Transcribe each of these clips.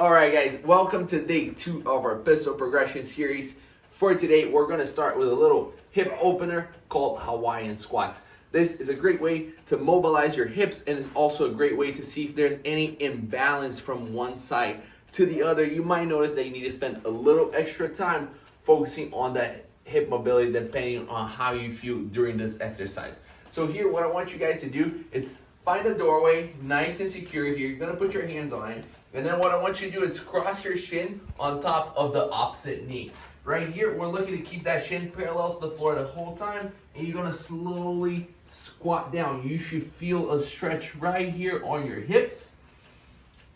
All right, guys, welcome to day 2 of our pistol progression series. For today, we're going to start with a little hip opener called Hawaiian Squats. This is a great way to mobilize your hips, and it's also a great way to see if there's any imbalance from one side to the other. You might notice that you need to spend a little extra time focusing on that hip mobility depending on how you feel during this exercise. So here, what I want you guys to do is find a doorway, nice and secure here. You're going to put your hands on it. And then what I want you to do is cross your shin on top of the opposite knee. Right here, we're looking to keep that shin parallel to the floor the whole time. And you're going to slowly squat down. You should feel a stretch right here on your hips.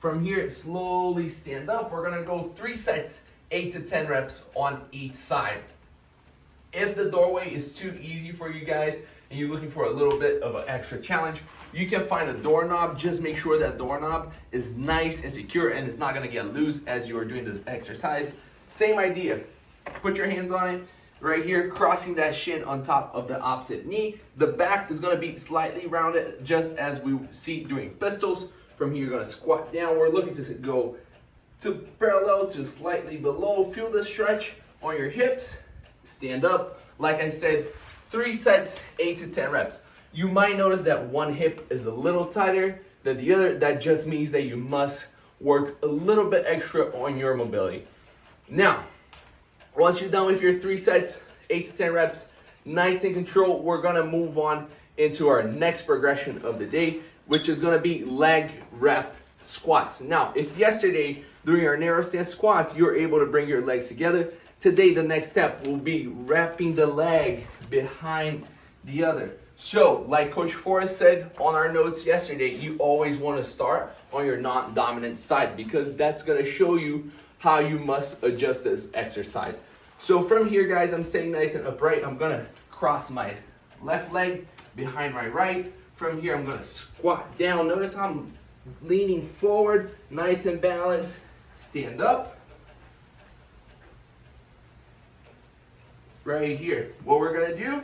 From here, slowly stand up. We're going to go 3 sets, 8 to 10 reps on each side. If the doorway is too easy for you guys and you're looking for a little bit of an extra challenge, you can find a doorknob. Just make sure that doorknob is nice and secure and it's not going to get loose as you are doing this exercise. Same idea. Put your hands on it right here, crossing that shin on top of the opposite knee. The back is going to be slightly rounded just as we see doing pistols. From here, you're going to squat down. We're looking to go to parallel to slightly below. Feel the stretch on your hips. Stand up. Like I said, 3 sets, 8 to 10 reps. You might notice that one hip is a little tighter than the other. That just means that you must work a little bit extra on your mobility. Now, once you're done with your 3 sets, 8 to 10 reps, nice and controlled, we're gonna move on into our next progression of the day, which is gonna be leg rep squats. Now, if yesterday during our narrow stance squats, you were able to bring your legs together, today the next step will be wrapping the leg behind the other. So, like Coach Forrest said on our notes yesterday, you always want to start on your non-dominant side because that's going to show you how you must adjust this exercise. So from here, guys, I'm sitting nice and upright. I'm going to cross my left leg behind my right. From here, I'm going to squat down. Notice how I'm leaning forward, nice and balanced. Stand up. Right here. What we're going to do,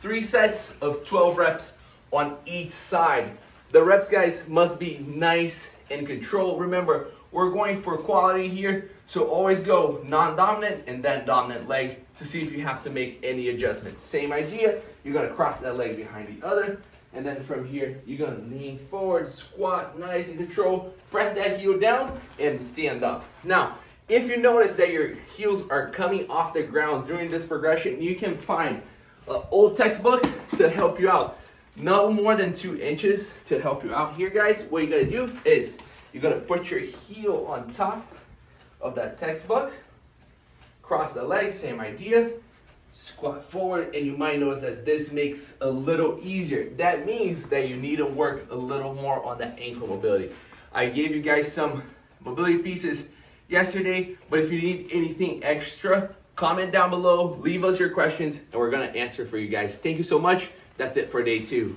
3 sets of 12 reps on each side. The reps, guys, must be nice and controlled. Remember, we're going for quality here, so always go non-dominant and then dominant leg to see if you have to make any adjustments. Same idea, you're gonna cross that leg behind the other, and then from here, you're gonna lean forward, squat, nice and controlled, press that heel down, and stand up. Now, if you notice that your heels are coming off the ground during this progression, you can find an old textbook to help you out. No more than 2 inches to help you out here, guys. What you're gonna do is you're gonna put your heel on top of that textbook, cross the legs, same idea, squat forward, and you might notice that this makes a little easier. That means that you need to work a little more on that ankle mobility. I gave you guys some mobility pieces yesterday, but if you need anything extra, comment down below, leave us your questions, and we're gonna answer for you guys. Thank you so much. That's it for day 2.